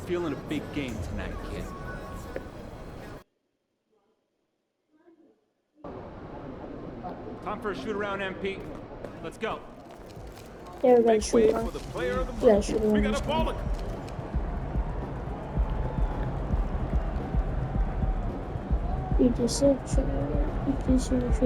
feeling a big game tonight, kid. Time for a shoot around, MP. Let's go. There we go, Make way shoot for around. the player of the Yeah, month. shoot We around got this a one. ball. Beat the six, beat the six.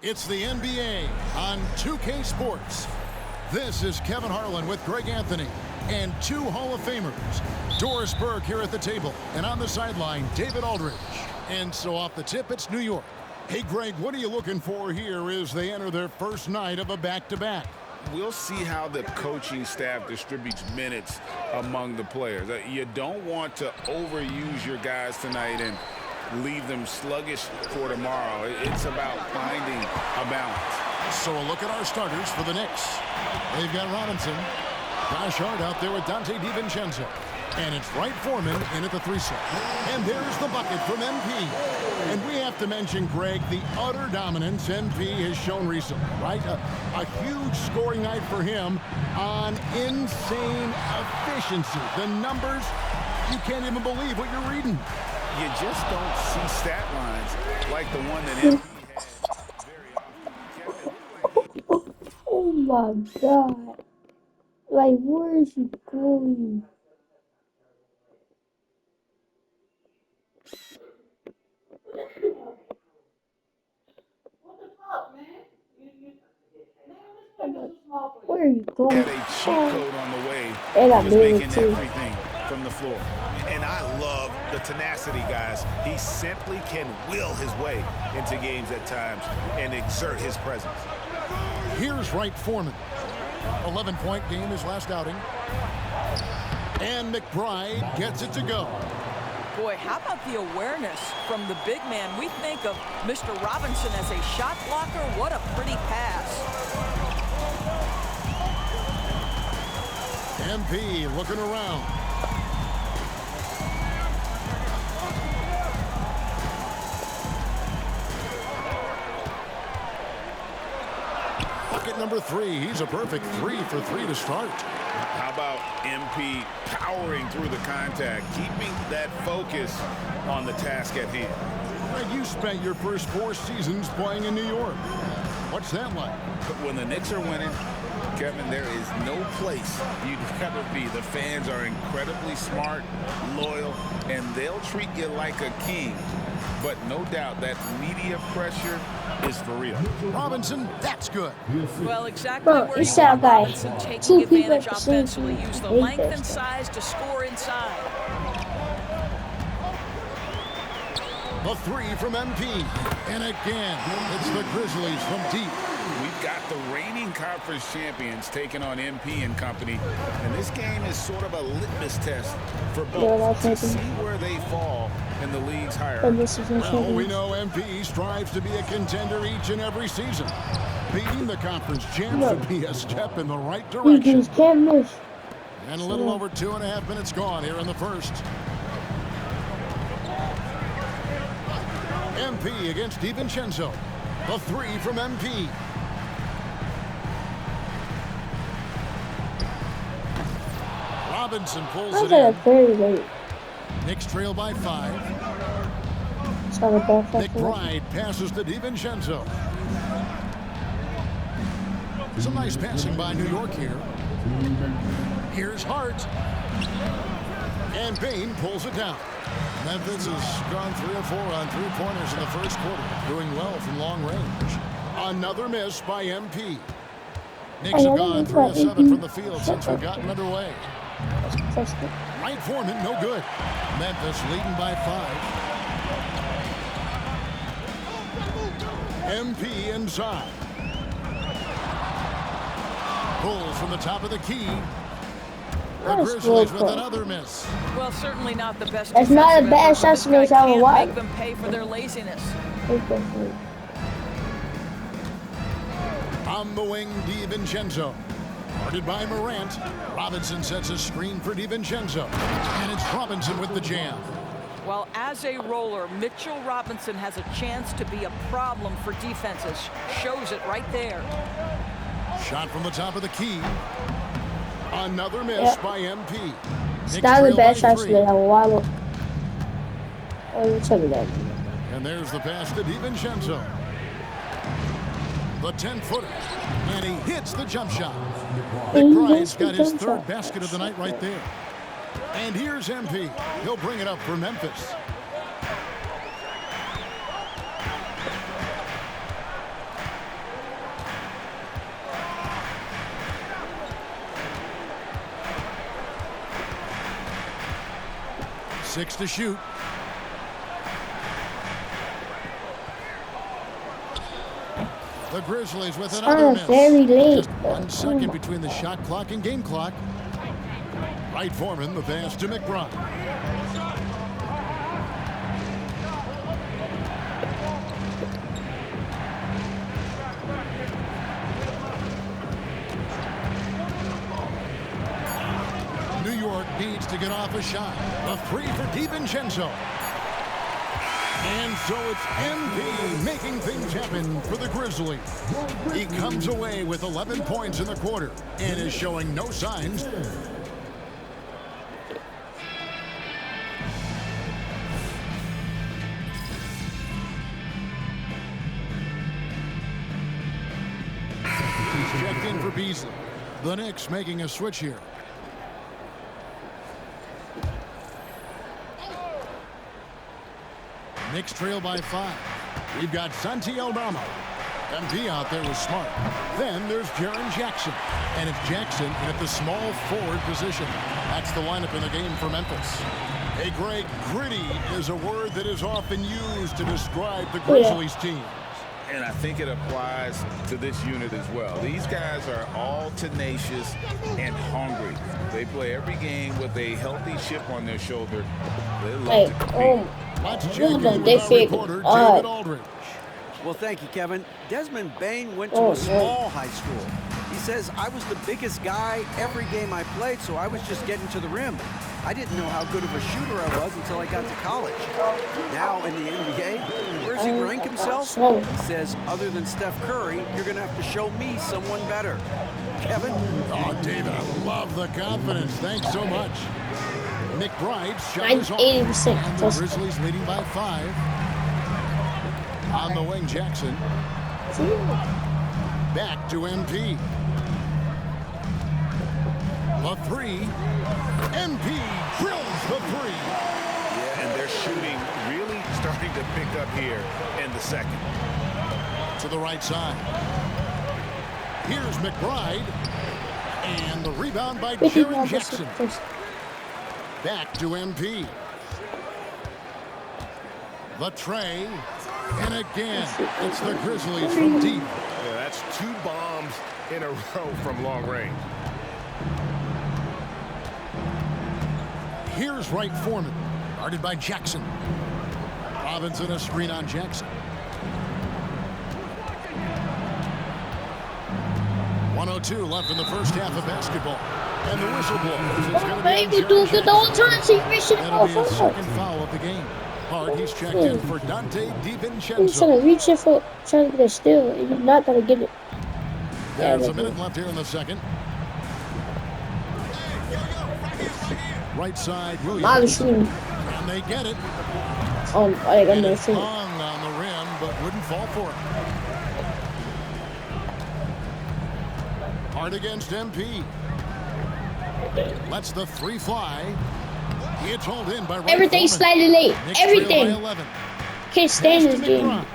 It's the NBA on 2K Sports. This is Kevin Harlan with Greg Anthony and two Hall of Famers. Doris Burke here at the table, and on the sideline, David Aldridge. And so off the tip, it's New York. Hey, Greg, what are you looking for here as they enter their first night of a back-to-back? We'll see how the coaching staff distributes minutes among the players. You don't want to overuse your guys tonight and leave them sluggish for tomorrow. It's about finding a balance. So a look at our starters for the Knicks. They've got Robinson. Josh Hart out there with Dante DiVincenzo. And it's Wright Foreman in at the 3 slot. And there's the bucket from MP. And we have to mention, Greg, the utter dominance MP has shown recently, right? A huge scoring night for him on insane efficiency. The numbers, you can't even believe what you're reading. You just don't see stat lines like the one that MP had very often. Oh my god. Like, where is he going? Where are you going? Had a cheat code on the way. And I He was made it making too. everything from the floor. And I love the tenacity, guys. He simply can will his way into games at times and exert his presence. Here's Wright Foreman. 11-point game his last outing. And McBride gets it to go. Boy, how about the awareness from the big man? We think of Mr. Robinson as a shot blocker. What a pretty pass. MP looking around. Bucket number 3. He's a perfect 3 for 3 to start. How about MP powering through the contact, keeping that focus on the task at hand? Greg, you spent your first 4 seasons playing in New York. What's that like? But when the Knicks are winning, Kevin, there is no place you'd rather be. The fans are incredibly smart, loyal, and they'll treat you like a king. But no doubt that media pressure is for real. Robinson, that's good. Well, exactly Bro, where it's you that are, guy. Robinson taking 2 people advantage at the same offensively. time. Use the I hate length this. and size to score inside. The 3 from MP. And again, it's the Grizzlies from deep. We've got the reigning conference champions taking on MP and company, and this game is sort of a litmus test for both to see where they fall in the league's hierarchy. And this is Well, we know MP strives to be a contender each and every season. Beating the conference champs would be a step in the right direction. Eagles can't miss. And a little over 2.5 minutes gone here in the first. MP against DiVincenzo. The three from MP. Robinson pulls I it got a in. very late. Knicks trail by 5. It's not a bad McBride passes to DiVincenzo. Some nice passing by New York here. Here's Hart. And Bain pulls it down. Memphis has gone 3 of 4 on 3-pointers in the first quarter, doing well from long range. Another miss by MP. Knicks have gone 3 of 7 from the field since we've gotten underway. Right Foreman, no good. Memphis leading by 5. MP inside. Pulls from the top of the key. The Grizzlies with another miss. Well, certainly not the best. That's not a defensive bad effort, shot but to make this guy out of can't what? make them pay for their laziness. On the wing, DiVincenzo. Guarded by Morant. Robinson sets a screen for DiVincenzo. And it's Robinson with the jam. Well, as a roller, Mitchell Robinson has a chance to be a problem for defenses. Shows it right there. Shot from the top of the key. Another miss by MP. It's Knicks not the trail best by shot 3. to have a while. Oh, check it out. And there's the pass to DiVincenzo. The 10-footer. And he hits the jump shot. McBride's got his third basket of the night right there. And here's MP. He'll bring it up for Memphis. Six to shoot. The Grizzlies with another miss. Very late. Just 1 second between the shot clock and game clock. Right Foreman, the pass to McBride. New York needs to get off a shot. A 3 for DiVincenzo. And so it's MP making things happen for the Grizzlies. He comes away with 11 points in the quarter and is showing no signs. Checked in for Beasley. The Knicks making a switch here. Knicks trail by 5. We've got Santi Aldama. MP out there was smart. Then there's Jaren Jackson. And it's Jackson at the small forward position. That's the lineup in the game for Memphis. Hey, Greg, gritty is a word that is often used to describe the Grizzlies team. And I think it applies to this unit as well. These guys are all tenacious and hungry. They play every game with a healthy chip on their shoulder. They love to compete. Let's check in with our reporter, David Aldridge. Well, thank you, Kevin. Desmond Bain went to a small high school. He says, I was the biggest guy every game I played, so I was just getting to the rim. I didn't know how good of a shooter I was until I got to college. Now in the NBA, where does he rank himself? He says, other than Steph Curry, you're going to have to show me someone better. Kevin? Oh, David, I love the confidence. Thanks so much. McBride's shot is off. 80%. And the Grizzlies leading by 5. On the wing, Jackson. Back to MP. The 3. MP drills the 3. Yeah, and their shooting really starting to pick up here in the second. To the right side. Here's McBride. And the rebound by Jaren Jackson. Back to MP. The tray. And again, it's the Grizzlies from deep. Yeah, that's 2 bombs in a row from long range. Here's Right Foreman, guarded by Jackson. Robinson a screen on Jackson. 1:02 left in the first half of basketball. And the whistle blows. It's going to be on Jaren Jackson. That'll be his second foul of the game. Hart, he's checked in for Dante He's DiVincenzo. trying to reach it for trying to get a steal, and you're not gonna get it. There's a minute left here in the second. Right side, Not a Williams. shooting. And they get it. I got And no it shooting. hung on the rim, but wouldn't fall for it. Hart against MP. Lets the three fly. It's hauled in by Wright Everything's Foreman. slightly late. Knicks trail by Everything. 11. Can't stand Pass this to game. McBride.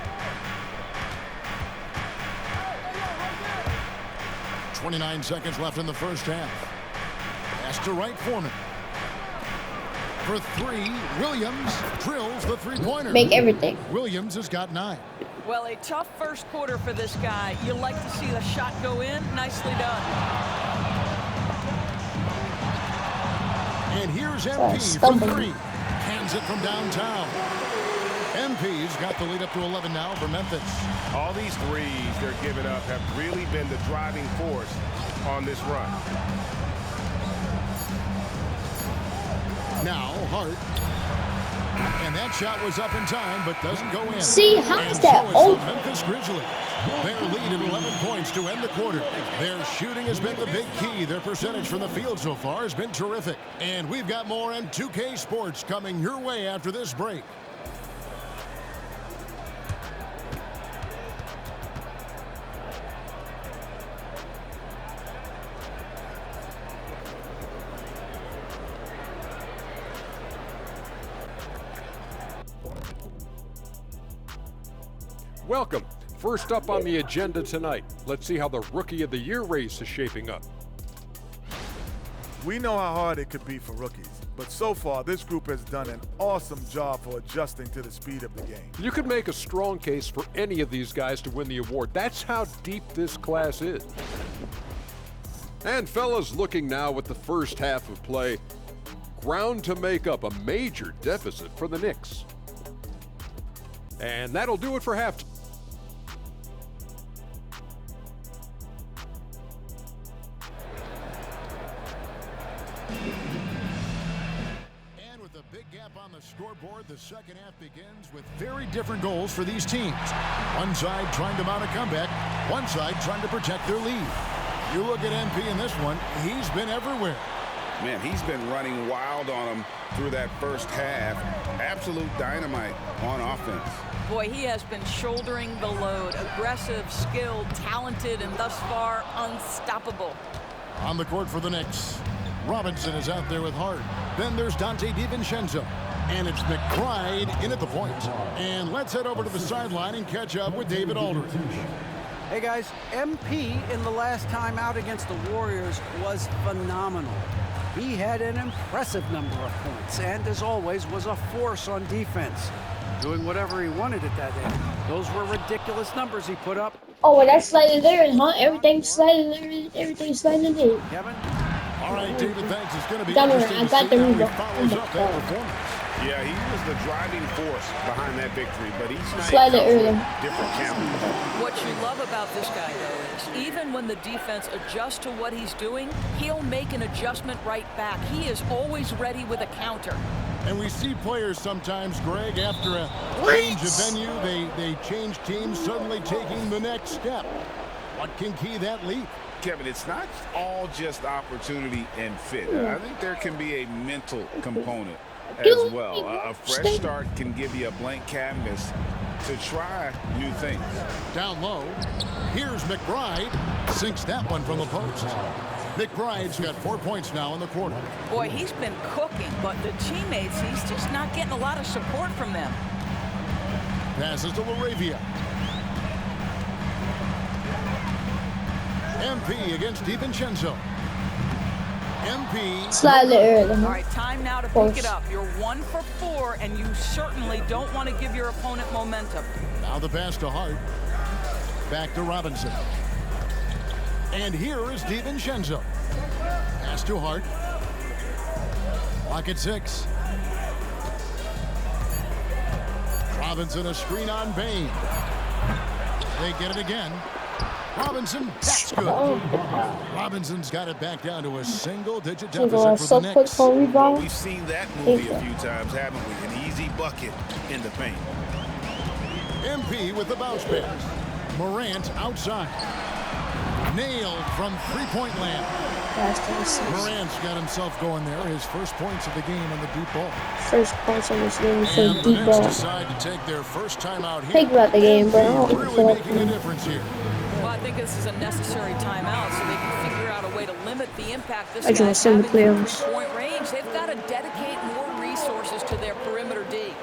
29 seconds left in the first half. Pass to Wright Foreman. For three, Williams drills the three-pointer. Make everything. Williams has got 9. Well, a tough first quarter for this guy. You like to see the shot go in. Nicely done. And here's MP for stumbling. 3. Hands it from downtown. MP's got the lead up to 11 now for Memphis. All these threes they're giving up have really been the driving force on this run. Now Hart. And that shot was up in time, but doesn't go in. See, how is And that so is open? the Memphis Grizzlies. Their lead at 11 points to end the quarter. Their shooting has been the big key. Their percentage from the field so far has been terrific. And we've got more on 2K Sports coming your way after this break. Welcome. First up on the agenda tonight, let's see how the Rookie of the Year race is shaping up. We know how hard it could be for rookies, but so far this group has done an awesome job for adjusting to the speed of the game. You could make a strong case for any of these guys to win the award. That's how deep this class is. And fellas, looking now at the first half of play, ground to make up a major deficit for the Knicks. And that'll do it for halftime. And with a big gap on the scoreboard, the second half begins with very different goals for these teams. One side trying to mount a comeback, one side trying to protect their lead. You look at MP in this one, he's been everywhere. Man, he's been running wild on him through that first half. Absolute dynamite on offense. Boy, he has been shouldering the load. Aggressive, skilled, talented, and thus far unstoppable. On the court for the Knicks, Robinson is out there with Hart. Then there's Dante DiVincenzo. And it's McBride in at the point. And let's head over to the sideline and catch up with David Aldridge. Hey guys, MP in the last time out against the Warriors was phenomenal. He had an impressive number of points and, as always, was a force on defense. Doing whatever he wanted at that end. Those were ridiculous numbers he put up. Oh, well, that's slightly there, huh? Everything's slightly there. Everything's slightly there. Kevin? All right, David, thanks. It's going to be Don't worry, interesting I to got see the how he rebound. follows up that performance. Yeah, he was the driving force behind that victory, but each night Slightly comes with early. different challenges. What you love about this guy, though, is even when the defense adjusts to what he's doing, he'll make an adjustment right back. He is always ready with a counter. And we see players sometimes, Greg, after a change of venue, they change teams, suddenly taking the next step. What can key that leap? Kevin, it's not all just opportunity and fit. I think there can be a mental component as well. A fresh start can give you a blank canvas to try new things. Down low, here's McBride. Sinks that one from the post. McBride's got 4 points now in the quarter. Boy, he's been cooking, but the teammates, he's just not getting a lot of support from them. Passes to LaRavia. MP against DiVincenzo. MP. Slightly early, All huh? right, time now to Course. pick it up. You're 1 for 4, and you certainly don't want to give your opponent momentum. Now the pass to Hart. Back to Robinson. And here is DiVincenzo. Pass to Hart. Clock at 6. Robinson a screen on Bain. They get it again. Robinson, that's good. Robinson's got it back down to a single-digit He's gonna deficit for the suck quick Knicks. for Well, rebound. we've seen that movie a few times, haven't we? And he easy bucket in the paint. MP with the bounce pass. Morant outside. Nailed from three-point land. Morant's got himself going there. His first points of the game on the deep ball. First points on this game for And the deep Knicks ball. decide to take their first time out here. Think about the game, but I don't really feel making a difference here. Well, I think this is a necessary timeout so they can figure out a way to limit the impact this I just guy's want having some from playoffs. three-point range. They've got to dedicate more resources to their perimeter D.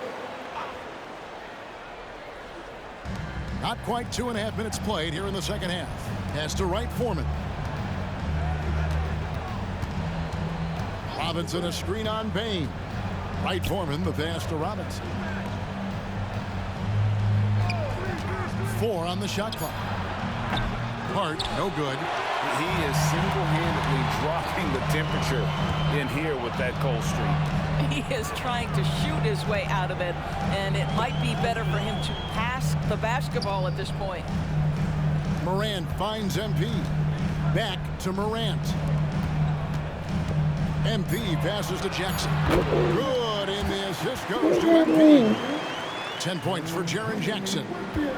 Not quite 2.5 minutes played here in the second half. Has to right Foreman. Robinson a screen on Bain. Right Foreman, the pass to Robinson. 4 on the shot clock. Hart, no good. He is single-handedly dropping the temperature in here with that cold streak. He is trying to shoot his way out of it, and it might be better for him to pass the basketball at this point. Morant finds MP. Back to Morant. MP passes to Jackson. Good, and the assist goes to MP. 10 points for Jaren Jackson.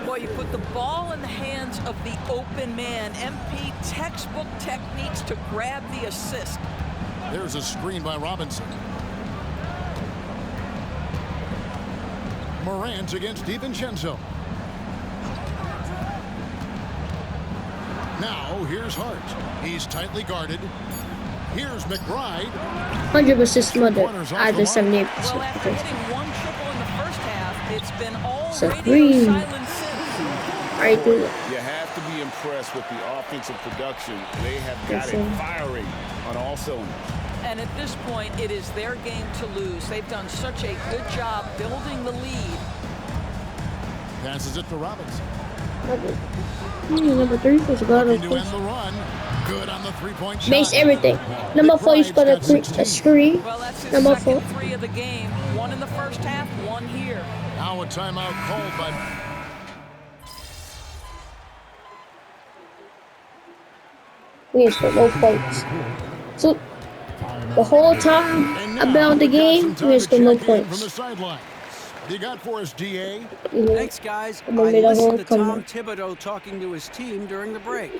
Boy, you put the ball in the hands of the open man. MP textbook techniques to grab the assist. There's a screen by Robinson. Morant against DiVincenzo. Now, here's Hart. He's tightly guarded. Here's McBride. 100% smothered out of the 78%. Well, after hitting one triple in the first half, it's been all So radio green. silence since. Right through it. You have to be impressed with the offensive production. They have got it firing on all cylinders. And at this point, it is their game to lose. They've done such a good job building the lead. Passes it to Robinson. Number 3 was good. Looking to end the run. Good on the three-point shot. Makes everything. Number 4, he's got a screen. Well, that's his Number second 4. 3 of the game. 1 in the first half, 1 here. Now a timeout called by... We need to no points. So the whole time about the game, we just got no From the points. sideline. You got for us, DA? Thanks, guys. I And then made a whole listened to Tom comeback. Thibodeau talking to his team during the break.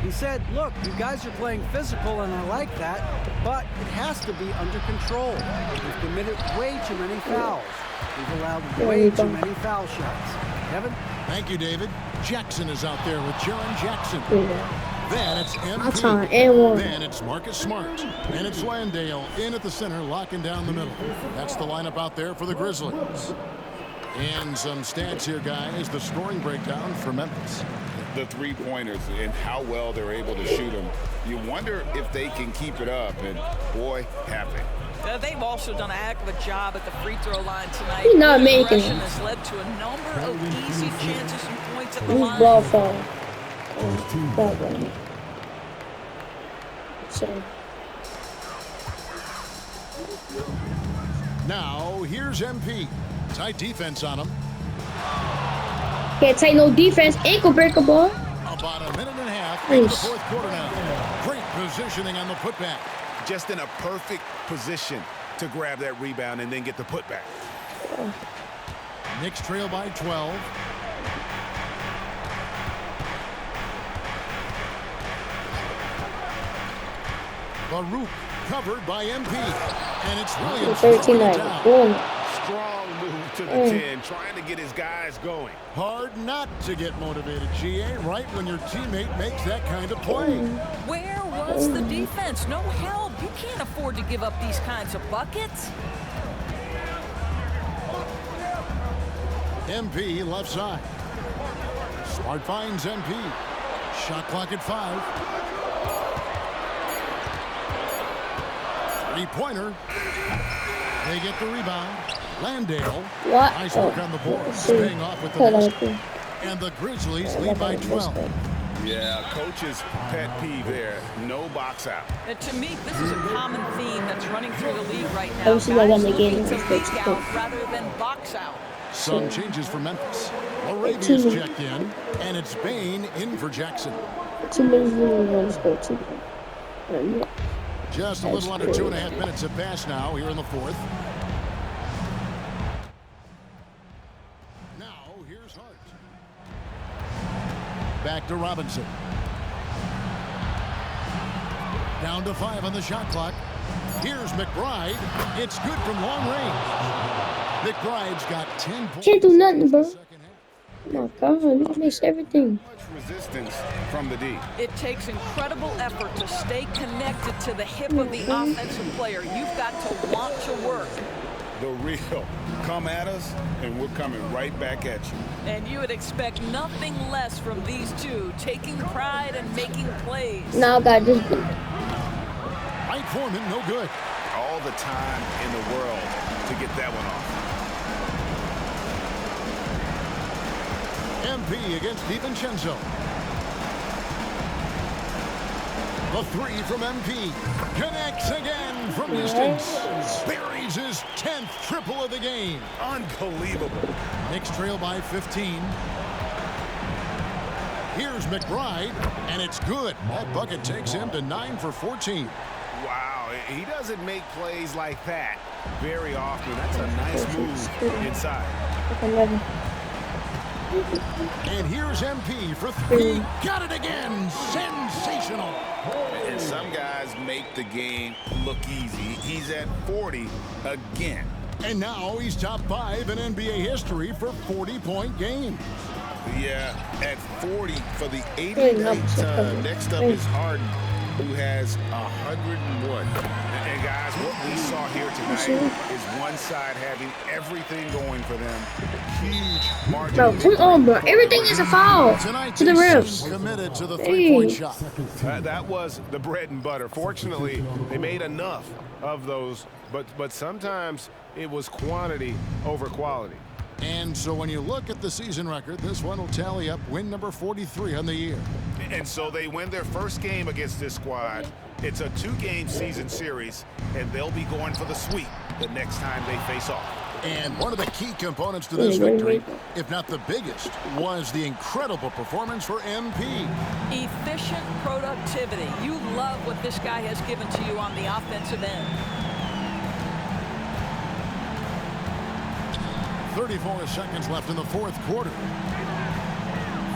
He said, look, you guys are playing physical, and I like that, but it has to be under control. We've committed way too many fouls. We've allowed way too many foul shots. Kevin? Thank you, David. Jackson is out there with Jaren Jackson. Then it's That's MP. on and 1. Then it's Marcus Smart. And it's Landale in at the center, locking down the middle. That's the lineup out there for the Grizzlies. And some stats here, guys. The scoring breakdown for Memphis. The three-pointers and how well they're able to shoot them. You wonder if they can keep it up, and boy, have they. They've also done a heck of a job at the free throw line tonight. He's not Good making aggression it. has led to a number of easy chances and points at the He's line. ball foul. That one. So Now, here's MP. Tight defense on him. can't take no defense. Ankle breaker ball. About a minute and a half in the Nice. fourth quarter now. Great positioning on the putback. Just in a perfect position to grab that rebound and then get the putback. Knicks trail by 12. Baruch covered by MP. And it's Williams. 13-9. Boom. Strong move to the 10, trying to get his guys going. Hard not to get motivated, GA, right when your teammate makes that kind of play. Where was the defense? No help. You can't afford to give up these kinds of buckets. MP left side. Smart finds MP. Shot clock at 5. Three-pointer. They get the rebound. Landale. What? Nice work on the board. See. Staying off with the Hold on, basket. please. And the Grizzlies lead by 12. Yeah, coach's pet peeve there. No box out. To me, this is a common theme that's running through the league right now. Obviously, they're Guys gonna get looking in to this leak bitch, out rather than box out. Some changes for Memphis. Moravia's checked in, and it's Bain in for Jackson. 2 minutes and we're score 2. Just a little under 2.5 minutes have passed now here in the fourth. to Robinson. Down to 5 on the shot clock. Here's McBride. It's good from long range. McBride's got 10 points. Can't do nothing, bro. Oh my God, you missed everything. Much resistance from the D. It takes incredible effort to stay connected to the hip of the offensive player. You've got to want to work. The real. Come at us, and we're coming right back at you. And you would expect nothing less from these two, taking pride and making plays. Now I got this. Mike Foreman, no good. All the time in the world to get that one off. MP against DiVincenzo. The 3 from MP. Connects again from distance. Buries his 10th triple of the game. Unbelievable. Knicks trail by 15. Here's McBride, and it's good. That bucket takes him to 9 for 14. Wow, he doesn't make plays like that very often. That's a nice move inside. 11. And here's MP for 3. Got it again. Sensational. And some guys make the game look easy. He's at 40 again. And now he's top 5 in NBA history for 40-point games. Yeah, at 40 for the 88th time. Next up is Harden, who has 101. And guys, what we saw here tonight is one side having everything going for them. Huge margin. Bro, come on, bro. Everything is a foul. To the refs. Committed to the 3-point shot. That was the bread and butter. Fortunately, they made enough of those, but sometimes it was quantity over quality. And so when you look at the season record, this one will tally up win number 43 on the year. And so they win their first game against this squad. It's a 2-game season series, and they'll be going for the sweep the next time they face off. And one of the key components to this victory, if not the biggest, was the incredible performance for MP. Efficient productivity. You love what this guy has given to you on the offensive end. 34 seconds left in the 4th quarter.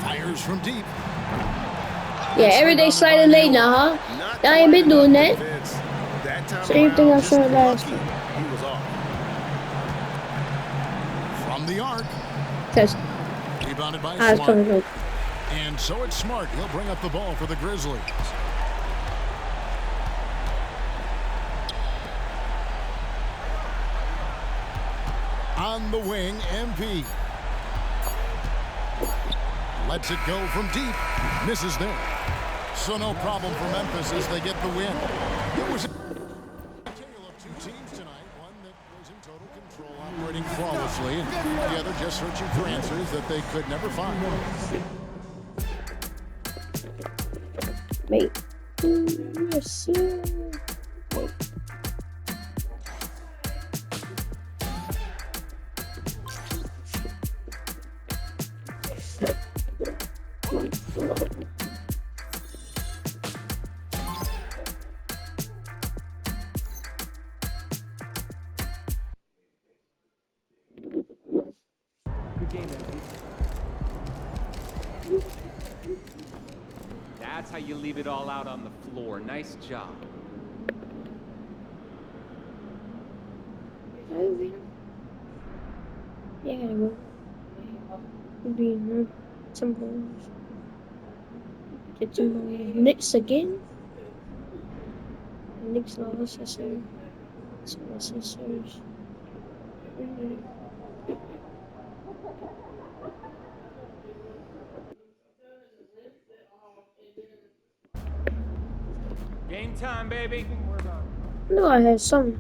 Fires from deep. Yeah, every day slightly late now, huh? I ain't been doing that. Same thing I saw last time. He was off. From the arc. Test. Rebounded by I was Smart. coming up. And so it's Smart. He'll bring up the ball for the Grizzlies. On the wing, MP. Lets it go from deep. Misses there. So no problem for Memphis as they get the win. It was a tale of 2 teams tonight. One that was in total control, operating flawlessly, and the other just searching for answers that they could never find. Mate. Yes, sir. That's how you leave it all out on the floor. Nice job. Yeah, well, we'll be in some balls. Get some Knicks again. Knicks lost, I say. So what's this? Game time, baby. No, I had some.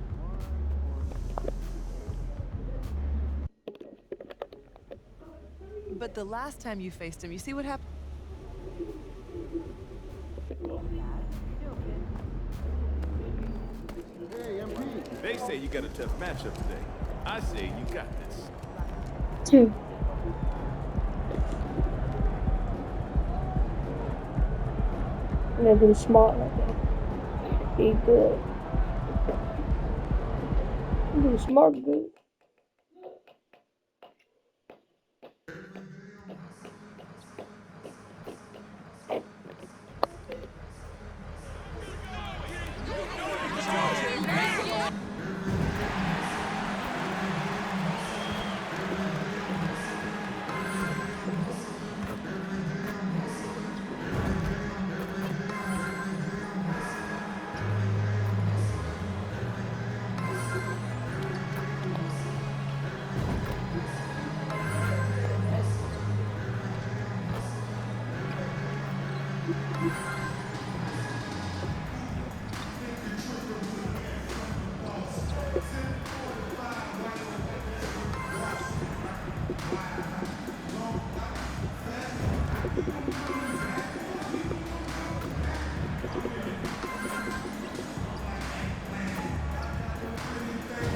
But the last time you faced him, you see what happened? They say you got a tough matchup today. I say you got this. 2. I'm gonna do smart like that. Be good. Do smart good.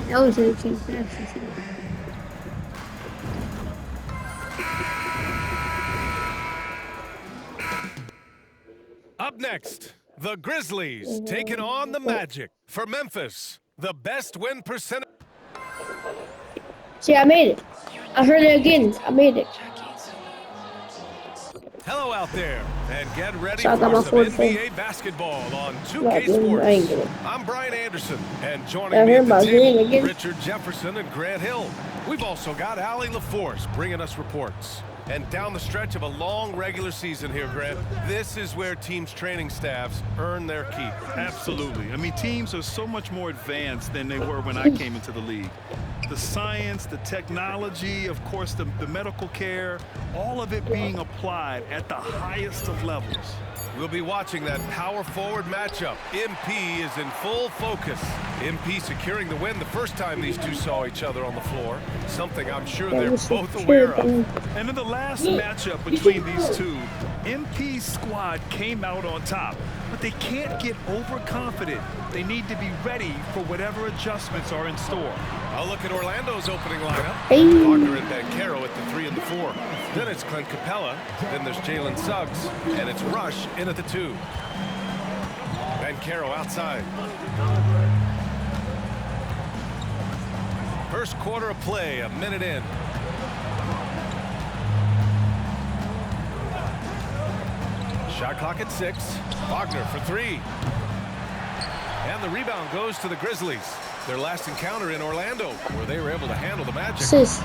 That was a cute pass. Up next, the Grizzlies taking on the Magic. For Memphis, the best win percentage. See, I made it. I heard it again. I made it. Hello out there, and get ready So I got for my some fourth NBA basketball on 2K I ain't get it. Sports. I'm Brian Anderson, and I joining me heard at my the green table, again. Richard Jefferson and Grant Hill. We've also got Allie LaForce bringing us reports. And down the stretch of a long regular season here, Grant, this is where teams' training staffs earn their keep. Absolutely. I mean, teams are so much more advanced than they were when I came into the league. The science, the technology, of course, the medical care, all of it being applied at the highest of levels. We'll be watching that power forward matchup. MP is in full focus. MP securing the win the first time these two saw each other on the floor. Something I'm sure they're both aware of. And in the last matchup between these two, MP's squad came out on top. But they can't get overconfident. They need to be ready for whatever adjustments are in store. I'll look at Orlando's opening lineup. Hey. Wagner and Banchero at the 3 and the 4. Then it's Clint Capella. Then there's Jalen Suggs. And it's Rush in at the 2. Banchero outside. First quarter of play, a minute in. Shot clock at 6. Wagner for 3. And the rebound goes to the Grizzlies. Their last encounter in Orlando, where they were able to handle the Magic. Assist.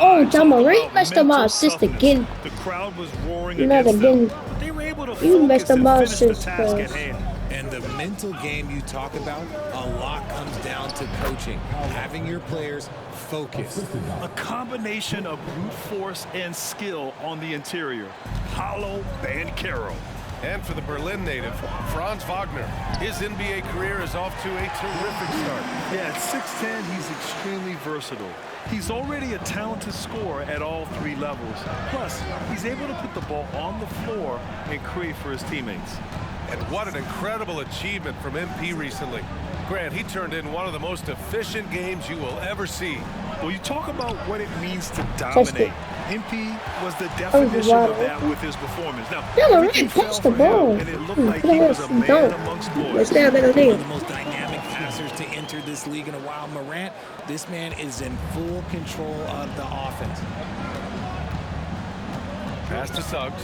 Oh, John Morant messed up my assist again. The crowd was roaring Not against again. them, but they were able to You messed focus up and my finish the assist, task at bro. hand. And the mental game you talk about, a lot comes down to coaching, having your players focused. A combination of brute force and skill on the interior. Paolo Banchero. And for the Berlin native, Franz Wagner. His NBA career is off to a terrific start. Yeah, at 6'10", he's extremely versatile. He's already a talented scorer at all 3 levels. Plus, he's able to put the ball on the floor and create for his teammates. And what an incredible achievement from MP recently. Grant, he turned in one of the most efficient games you will ever see. Well, you talk about what it means to dominate. MP was the definition of that with his performance. Now, everything fell touch the for ball. him, and it looked like he was a man amongst boys. Let's have it One there. of the most dynamic passers to enter this league in a while. Morant, this man is in full control of the offense. Pass to Suggs.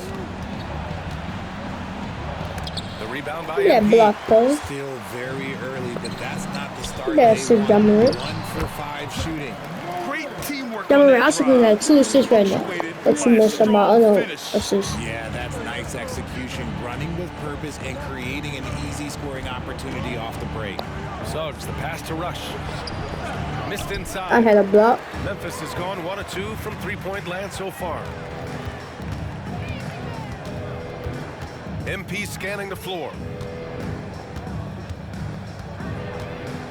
The rebound by Yeah, MP. block though. Still very early, but that's not the start That's they a want. John Morant. 1 for 5 shooting. Great teamwork. John on Morant that also drive. getting like 2 assists right now. That's messed up my other assist. Yeah, that's nice execution, running with purpose and creating an easy scoring opportunity off the break. Suggs, the pass to Rush. Missed inside. I had a block. Memphis has gone 1 of 2 from 3-point land so far. MP scanning the floor.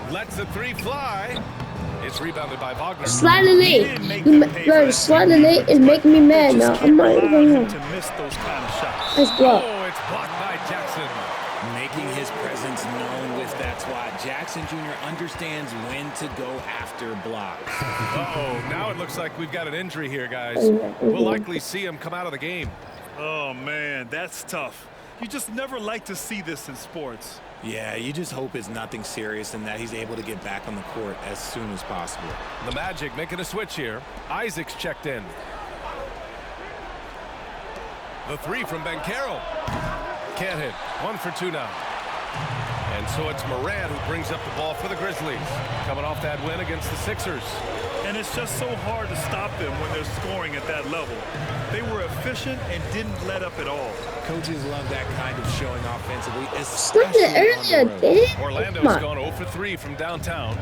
Lets the 3 fly. It's rebounded by Wagner. Slightly late. Bro, slightly late is making me mad now. I'm not even going to miss those kind of shots. Nice block. Oh, it's blocked by Jackson. Making his presence known with that swat. Jackson Jr. understands when to go after blocks. Uh-oh, now it looks like we've got an injury here, guys. We'll likely see him come out of the game. Oh, man, that's tough. You just never like to see this in sports. Yeah, you just hope it's nothing serious and that he's able to get back on the court as soon as possible. The Magic making a switch here. Isaac's checked in. The 3 from Banchero. Can't hit. 1 for 2 now. And so it's Morant who brings up the ball for the Grizzlies. Coming off that win against the Sixers. And it's just so hard to stop them when they're scoring at that level. They were efficient and didn't let up at all. Coaches love that kind of showing offensively, Stop especially it earlier, on the road. dude. Orlando's Come on. gone 0 for 3 from downtown.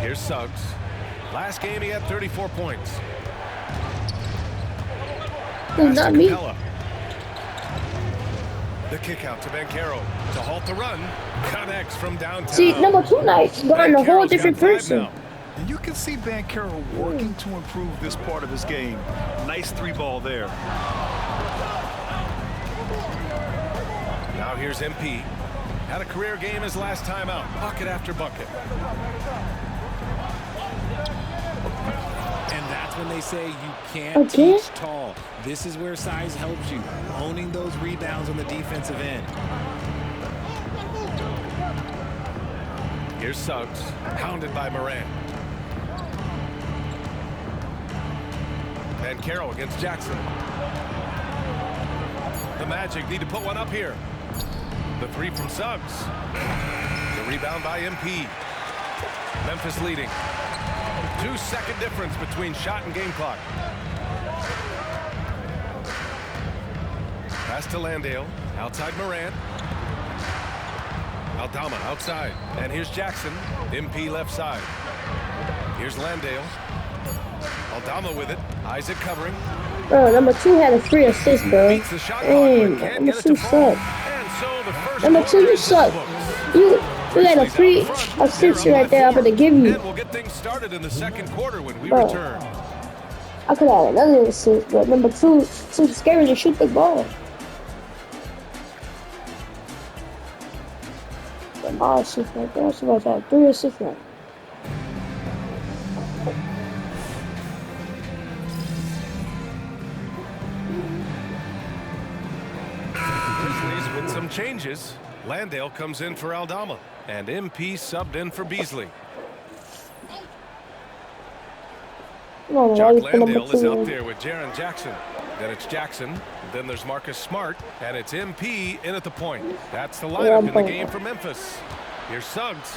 Here's Suggs. Last game he had 34 points. No, not me. Capella. The kick out to Banchero to halt the run. Connects from downtown. See, number 2 night going a whole different person. And you can see Banchero working to improve this part of his game. Nice 3-ball there. Now here's MP. Had a career game his last time out. Bucket after bucket. And that's when they say you can't teach tall. This is where size helps you. Owning those rebounds on the defensive end. Here's Suggs, hounded by Morant. And Carroll against Jackson. The Magic need to put one up here. The three from Suggs. The rebound by MP. Memphis leading. 2-second difference between shot and game clock. Pass to Landale. Outside Morant. Aldama outside. And here's Jackson. MP left side. Here's Landale. Aldama with it. Isaac covering. Bro, number 2 had a free assist, bro. Damn, number 2 suck. Number 2, you suck. You had a free assist right there. I'm gonna give you. And we'll get things started in the second quarter when we Bro, return. I could have another assist, but number 2 too scary to shoot the ball. All assists right there. So I had 3 assists now. Grizzlies with some changes. Landale comes in for Aldama, and MP subbed in for Beasley. Jock Landale is out there with Jaren Jackson. Then it's Jackson. Then there's Marcus Smart, and it's MP in at the point. That's the lineup in the game for Memphis. Here's Suggs.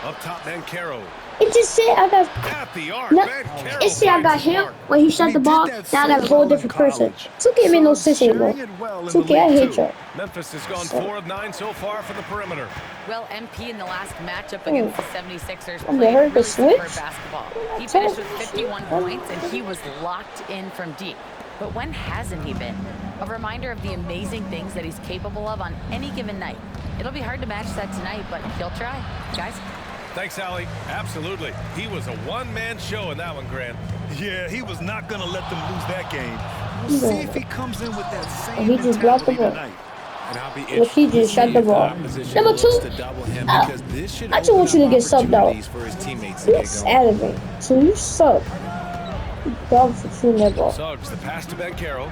Up top, Banchero. It just said I got. At the arc, No, Banchero it said I got him when he shot the ball. Now I got a whole different person. 2K made no sense anymore. 2K, I hate you. Memphis has gone 4 of 9 so far from the perimeter. Well, MP in the last matchup against the 76ers I'm played hurt the really superb switch. basketball. He finished with 51 points, and he was locked in from deep. But when hasn't he been? A reminder of the amazing things that he's capable of on any given night. It'll be hard to match that tonight, but he'll try. Guys? Thanks, Allie. Absolutely. He was a one-man show in that one, Grant. Yeah, he was not going to let them lose that game. We'll see if he comes in with that same He just dropped the ball. tonight. And I'll be Look, he just shot the ball. Number 2, I just want you to get subbed out. That's aggravating. So you suck. You dumb for shooting that ball. Suggs, the pass to Banchero.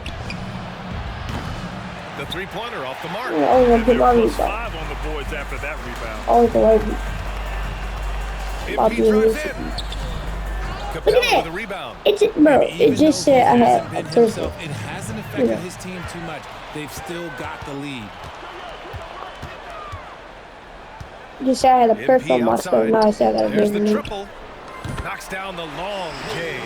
The three-pointer off the mark. Yeah, I was gonna get my rebound. 5 on the boards after that rebound. I was gonna MP drives in. Capella with the rebound. It just said I had a person. It hasn't affected his team too much. They've still got the lead. Just said I had a person on my stuff. Now I said I got a There's baby. the triple. Knocks down the long J.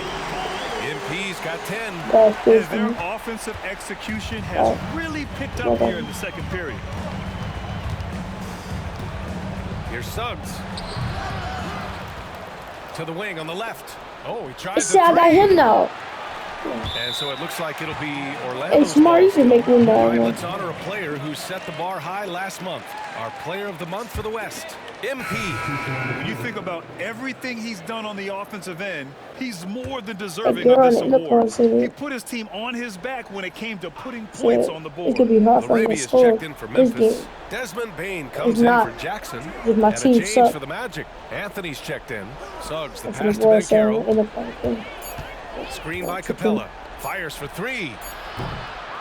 MP's got 10. And their offensive execution has really picked up here in the second period. Here's Suggs. To the wing on the left. Oh, he tries It said I got him now. And so it looks like it'll be Orlando. It's smart. You can make me All right, mad. let's honor a player who set the bar high last month. Our player of the month for the West, MP. When you think about everything he's done on the offensive end, he's more than deserving of this award. He put his team on his back when it came to putting points on the board. It could be hard for him to Larabia's score checked in for this Memphis. game. Desmond Bain comes It's in not. for Jackson. If my And a team change suck. for the Magic. Anthony's checked in. Suggs, the That's pass what to the boy said Banchero. in the fight. Screen by Capella. Fires for 3.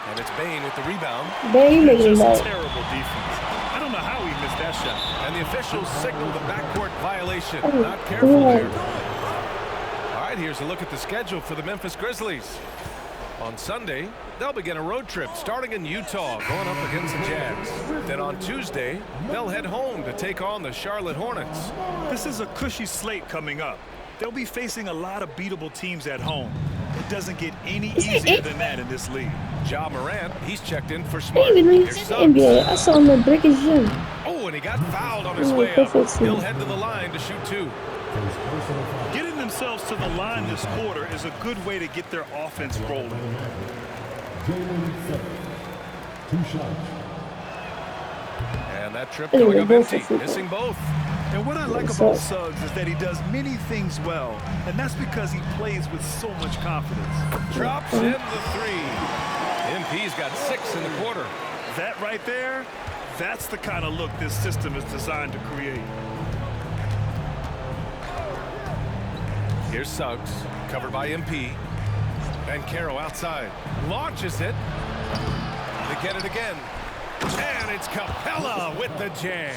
And it's Bain with the rebound. Bain making Just that. terrible defense. I don't know how he missed that shot. And the officials signal the backcourt violation. Oh, Not careful yeah. there. All right, here's a look at the schedule for the Memphis Grizzlies. On Sunday, they'll begin a road trip starting in Utah, going up against the Jazz. Then on Tuesday, they'll head home to take on the Charlotte Hornets. This is a cushy slate coming up. They'll be facing a lot of beatable teams at home. It doesn't get any easier than that in this league. Ja Morant, he's checked in for He Smart. even really Here's did Suggs. NBA. I saw him break his gym. Oh, and he got fouled on his Yeah, way up. perfect team. He'll head to the line to shoot 2. Getting themselves to the line this quarter is a good way to get their offense rolling. And that trip Anyway, going up both empty, are super. missing both. And what I like about Suggs is that he does many things well, and that's because he plays with so much confidence. Drops in the 3. MP's got 6 in the quarter. That right there, That's the kind of look this system is designed to create. Here's Suggs, covered by MP. Banchero outside, launches it. They get it again. And it's Capella with the jam.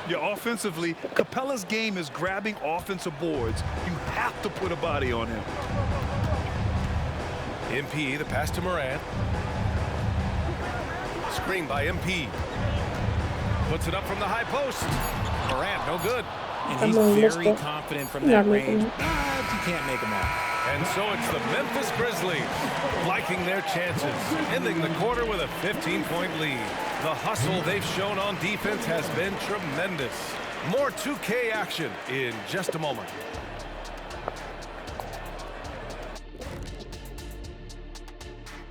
Yeah, offensively, Capella's game is grabbing offensive boards. You have to put a body on him. MP, the pass to Morant. Screen by MP. Puts it up from the high post. Morant, no good. And he's very confident from that range. You can't make him out. And so it's the Memphis Grizzlies liking their chances, ending the quarter with a 15-point lead. The hustle they've shown on defense has been tremendous. More 2K action in just a moment.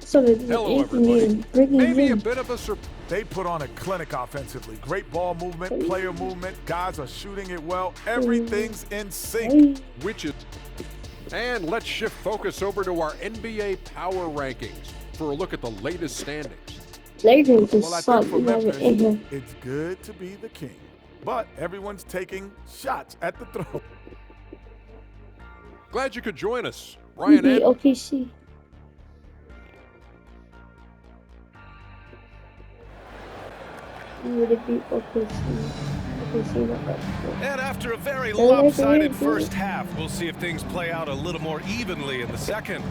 So hello, everybody. Maybe a bit of a surprise. They put on a clinic offensively. Great ball movement, player movement. Guys are shooting it well. Everything's in sync. And let's shift focus over to our NBA power rankings for a look at the latest standings. Lakers Well, I suck. think for Memphis, it's good to be the king. But everyone's taking shots at the throw. Glad you could join us. We Ryan beat Ed. OKC. We would have beat OKC. And after a very lopsided first half, we'll see if things play out a little more evenly in the second.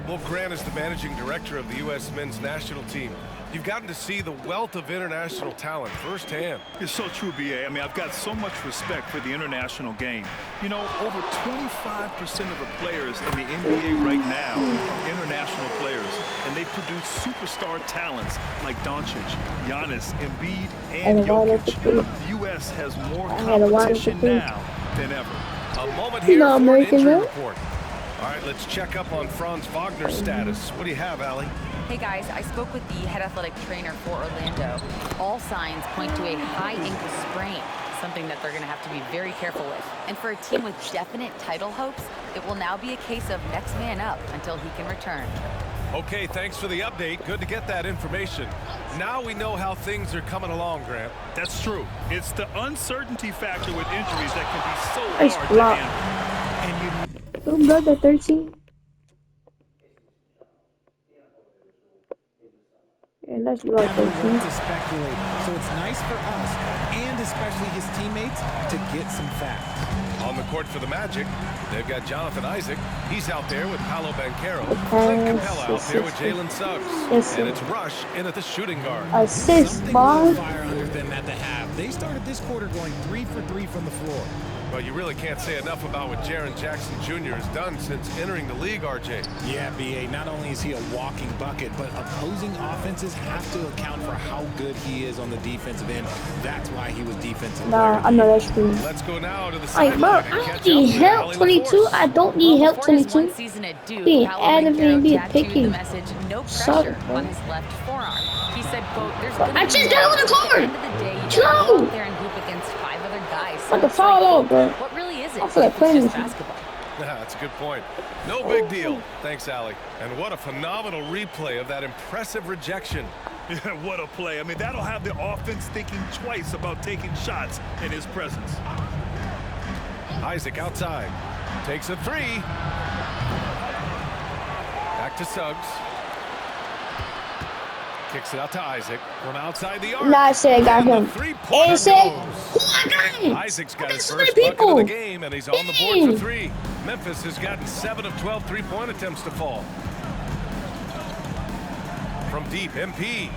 Wolf Grant is the managing director of the U.S. men's national team. You've gotten to see the wealth of international talent firsthand. It's so true, B.A. I mean, I've got so much respect for the international game. You know, over 25% of the players in the NBA right now are international players, and they produce superstar talents like Doncic, Giannis, Embiid, and Jokic. The U.S. has more competition now than ever. A moment here for an injury report. All right, let's check up on Franz Wagner's status. What do you have, Allie? Hey guys, I spoke with the head athletic trainer for Orlando. All signs point to a high ankle sprain, something that they're going to have to be very careful with. And for a team with definite title hopes, it will now be a case of next man up until he can return. Okay, thanks for the update. Good to get that information. Now we know how things are coming along, Grant. That's true. It's the uncertainty factor with injuries that can be so hard to handle. And you Brother 13. Yeah, let's go. To speculate, so it's nice for us and especially his teammates to get some facts. On the court for the Magic, they've got Jonathan Isaac. He's out there with Paolo Banchero. Clint Capella out there with Jalen Suggs. And it's Rush in at the shooting guard. Assist, ball. Fire under them at the half. They started this quarter going 3 for 3 from the floor. Well, you really can't say enough about what Jaren Jackson Jr. has done since entering the league, RJ. Yeah, B.A., not only is he a walking bucket, but opposing offenses have to account for how good he is on the defensive end. That's why he was defensive player. Nah, I'm not that screwed. Let's go now to the Like, bro, I need help 22. I don't need help 22. Being adamant, being picky. No pressure on his left forearm. He said, quote, I just got on the court! Slow! There and hoop against 5 other guys. Like a foul out, bro. What really is it? I feel like playing with basketball. That's a good point. No big deal. Thanks, Allie. And what a phenomenal replay of that impressive rejection. Yeah, what a play. I mean, that'll have the offense thinking twice about taking shots in his presence. Isaac outside. Takes a 3. Back to Suggs. Kicks it out to Isaac from outside the arc. Nah, I said I got him. And said, Isaac's got his first bucket of the game, and he's on the board for 3. Memphis has gotten 7 of 12 three-point attempts to fall. From deep, MP.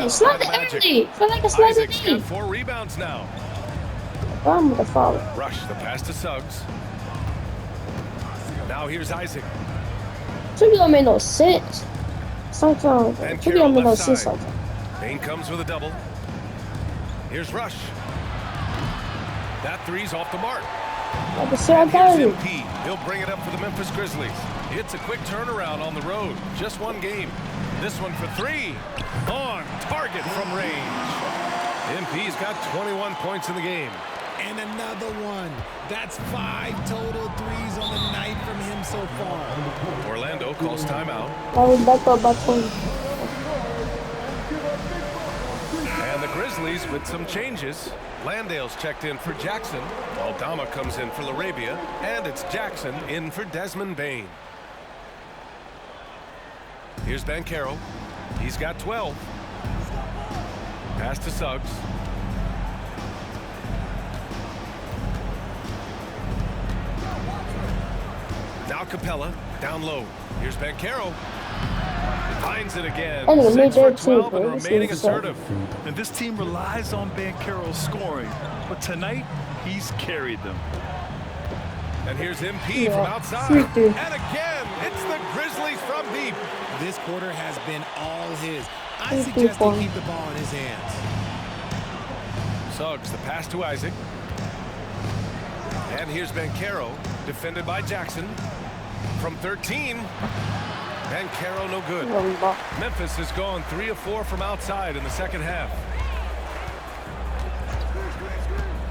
Slide the energy. Feel like a slide the Isaac's got 4 rebounds now. I'm gonna follow. Rush the pass to Suggs. Now here's Isaac. Tribute don't make no sense. Sometimes. Tribute don't make no sense sometimes. Bain comes with a double. Here's Rush. That 3's off the mark. Like I said, I got it. MP. He'll bring it up for the Memphis Grizzlies. It's a quick turnaround on the road. Just one game. This one for 3. On target from range. MP's got 21 points in the game. And another one. That's 5 total threes on the night from him so far. Orlando calls timeout. I was back up by 20. Grizzlies with some changes. Landale's checked in for Jackson. Aldama comes in for Larabia. And it's Jackson in for Desmond Bain. Here's Banchero. He's got 12. Pass to Suggs. Now Capella, down low. Here's Banchero. Finds it again. 6 for 12 and remaining assertive. And this team relies on Banchero's scoring, but tonight he's carried them. And here's MP from outside. And again, it's the Grizzlies from deep. This quarter has been all his. I suggest he keep the ball in his hands. Suggs, the pass to Isaac. And here's Banchero, defended by Jackson. From 13. Banchero no good. Memphis has gone 3 of 4 from outside in the second half.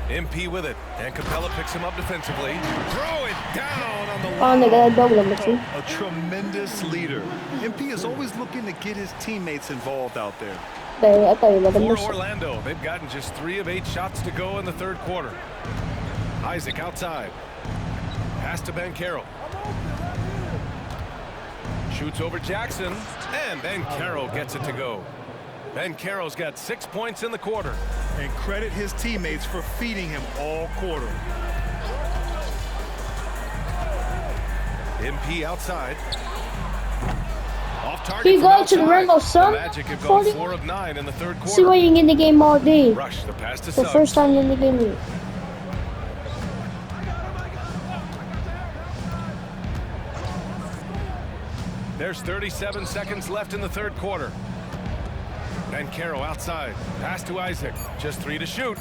MP with it, and Capella picks him up defensively. Throw it down on the line. A tremendous leader. MP is always looking to get his teammates involved out there. For Orlando, they've gotten just 3 of 8 shots to go in the third quarter. Isaac outside. Pass to Banchero. Shoots over Jackson, and Banchero gets it to go. Banchero's got 6 points in the quarter. And credit his teammates for feeding him all quarter. MP outside. Off target. Keep going to the rainbow, son. Magic have gone 4 of 9 in the third quarter. See why you can get the game all day. Rush the pass to The Suggs. first time in the game. There's 37 seconds left in the third quarter. Banchero outside. Pass to Isaac. Just 3 to shoot.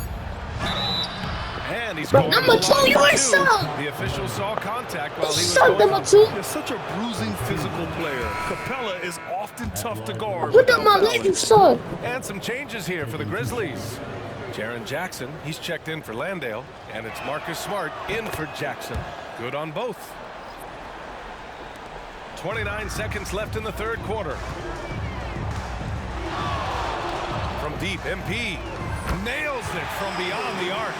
And he's going number 2, you are so. The official saw contact while he was So going. number 2. He's such a bruising physical player. Capella is often tough to guard. Put up my leg, you suck. And some changes here for the Grizzlies. Jaren Jackson, he's checked in for Landale. And it's Marcus Smart in for Jackson. Good on both. 29 seconds left in the third quarter. From deep, MP nails it from beyond the arc.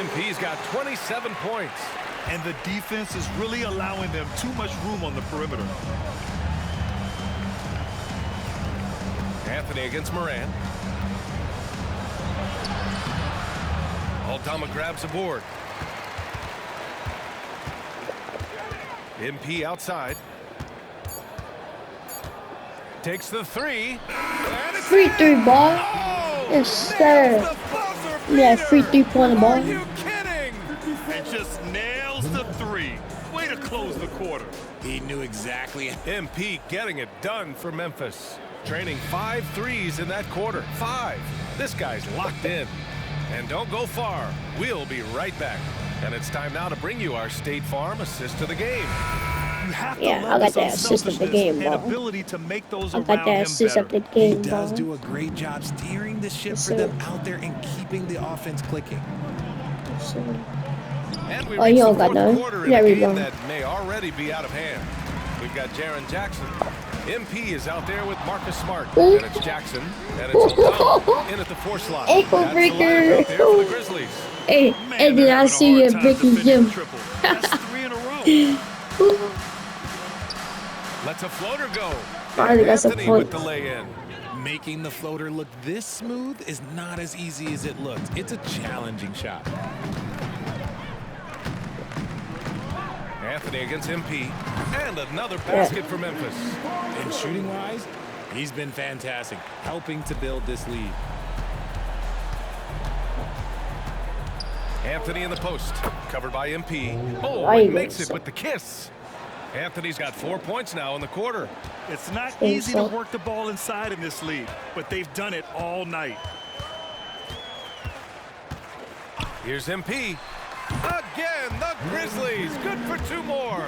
MP's got 27 points. And the defense is really allowing them too much room on the perimeter. Anthony against Moran. Aldama grabs a board. MP outside. Takes the 3. Free 3 ball. Yes, sir. Yeah, free 3-point ball. Are you kidding? And just nails the 3. Way to close the quarter. He knew exactly. MP getting it done for Memphis. Training 5 threes in that quarter. 5. This guy's locked in. And don't go far. We'll be right back. And it's time now to bring you our State Farm assist of the game. You have to Yeah, I got that assist of the game, bro. ability to make those I got that assist of the game, He bro. does do a great job steering the ship for them out there and keeping the offense clicking. And we Oh, reach you the don't got fourth none. quarter in Yeah, a we game don't. that may already be out of hand. We've got Jaren Jackson. MP is out there with Marcus Smart. And it's Jackson. And it's Aldama in at the 4 slot. Ankle That's the lineup out there for the breaker. Grizzlies. Hey, and then I see you at Vicky's gym. That's 3 in a row. Lets a floater go. Finally got some Anthony with points. the lay-in. Making the floater look this smooth is not as easy as it looks. It's a challenging shot. Anthony against MP. And another basket for Memphis. And shooting-wise, he's been fantastic, helping to build this lead. Anthony in the post. Covered by MP. Oh, Right. he makes it with the kiss. Anthony's got 4 points now in the quarter. It's not easy to work the ball inside in this league, but they've done it all night. Here's MP. Again, the Grizzlies. Good for 2 more.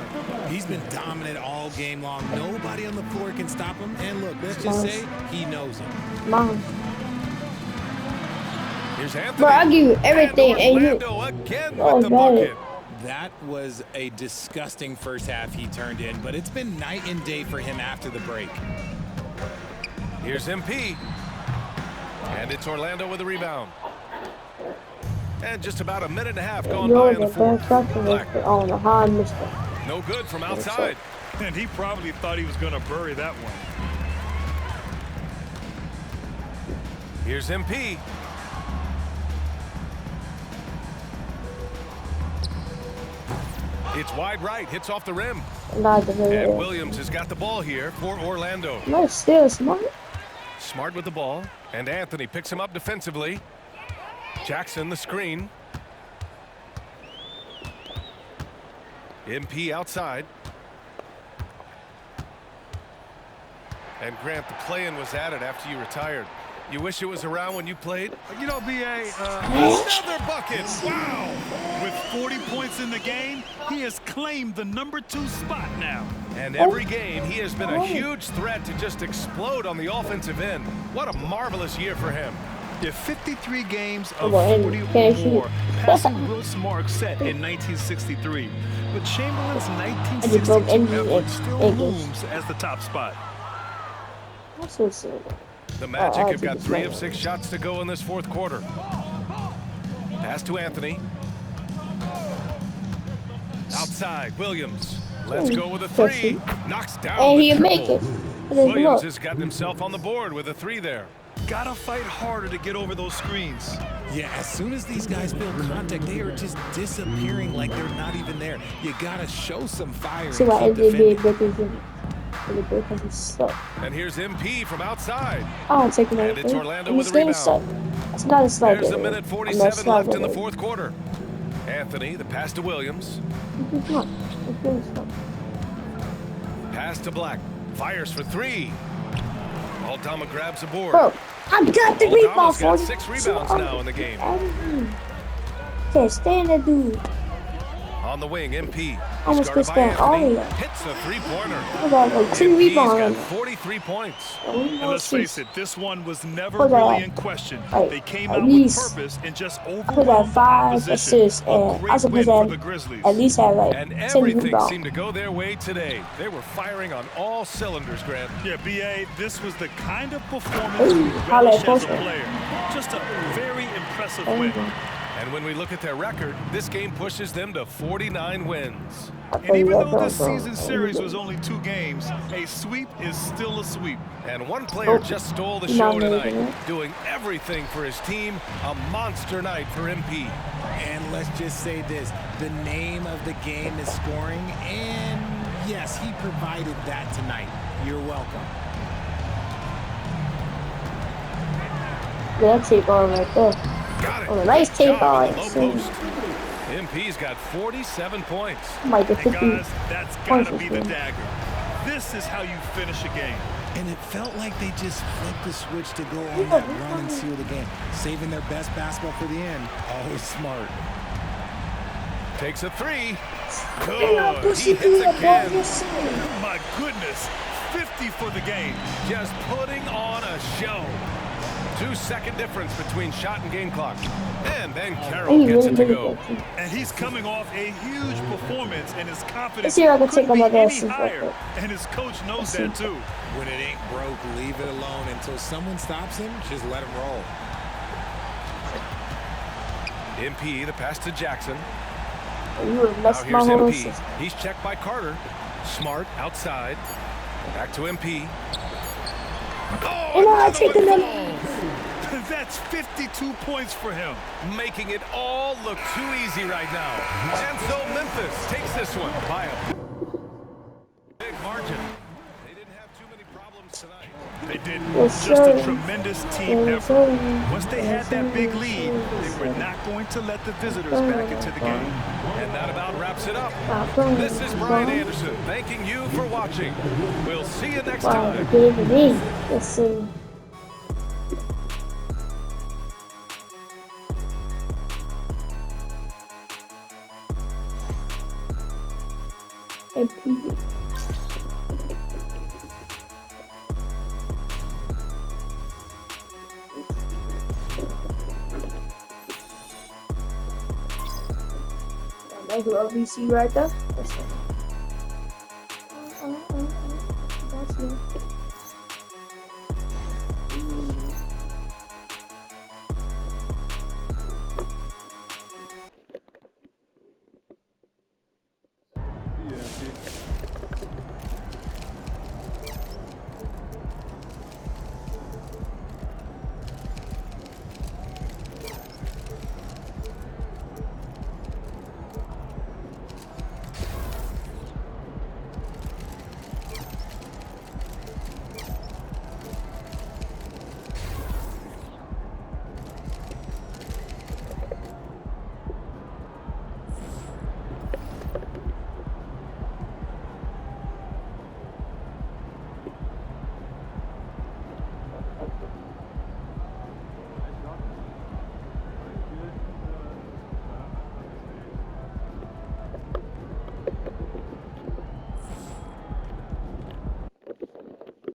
He's been dominant all game long. Nobody on the floor can stop him. And look, let's just say he knows him. Mom. Here's Anthony. Bro, I give you everything, and you. Orlando again Oh, with the got bucket. it. That was a disgusting first half he turned in, but it's been night and day for him after the break. Here's MP. And it's Orlando with the rebound. And just about a minute and a half gone by in the fourth. Black. No good from outside. And he probably thought he was going to bury that one. Here's MP. It's wide right, hits off the rim. And Williams has got the ball here for Orlando. Nice steal, Smart. Smart with the ball, and Anthony picks him up defensively. Jackson the screen. MP outside. And Grant, the play-in was added after you retired. You wish it was around when you played? You know, B.A., another bucket. Wow. With 40 points in the game, he has claimed the #2 spot now. And every game, he has been a huge threat to just explode on the offensive end. What a marvelous year for him. Yeah, 53 games of 40 or more, passing Will Smart set in 1963. But Chamberlain's 1962 effort still looms as the top spot. The Magic have got 3 of 6 shots to go in this fourth quarter. Pass to Anthony. Outside, Williams. Let's go with a 3. Knocks down the triple. Williams has gotten himself on the board with a 3 there. Gotta fight harder to get over those screens. Yeah, as soon as these guys build contact, they are just disappearing like they're not even there. You gotta show some fire. And here's MP from outside. Oh, taking and it's Orlando with a rebound. It's not a slide. There's a minute 47 left in the fourth quarter. Anthony, the pass to Williams. Pass to Black. Fires for 3. Aldama grabs a board. Bro, I got the rebound for got 6 rebounds now in the game. Can't stand that dude. On the wing, MP. Almost could stand all of that. Hits a 3-pointer. I got like 2 rebounds. Got 43 points. And let's face it, this one was never really in question. They came out with purpose and just overwhelmed 5 assists, and I suppose at least have like 10 rebounds. And everything seemed to go their way today. They were firing on all cylinders, Grant. Yeah, B.A., this was the kind of performance we relish as a player. Just a very impressive win. And when we look at their record, this game pushes them to 49 wins. And even though this season series was only 2 games, a sweep is still a sweep. And one player just stole the show tonight, doing everything for his team. A monster night for MP. And let's just say this, the name of the game is scoring, and yes, he provided that tonight. You're welcome. That's it going right there. Got it. Oh, nice take on. MP's got 47 points. And guys, that's gotta be the dagger. This is how you finish a game. And it felt like they just flipped the switch to go on that run and seal the game. Saving their best basketball for the end. Always smart. Takes a 3. Good. He hits again. My goodness. 50 for the game. Just putting on a show. 2-second difference between shot and game clock. And then Carroll gets it to go. And he's coming off a huge performance, and his confidence couldn't be any higher. And his coach knows that too. When it ain't broke, leave it alone until someone stops him. Just let him roll. MP, the pass to Jackson. Now here's MP. He's checked by Carter. Smart outside. Back to MP. Oh, that's 52 points for him. Making it all look too easy right now. And so Memphis takes this one by a big margin. They didn't have too many problems tonight. They did. Just a tremendous team effort. Once they had that big lead, they were not going to let the visitors back into the game. And that about wraps it up. This is Brian Anderson thanking you for watching. We'll see you next time. Like LBC right there.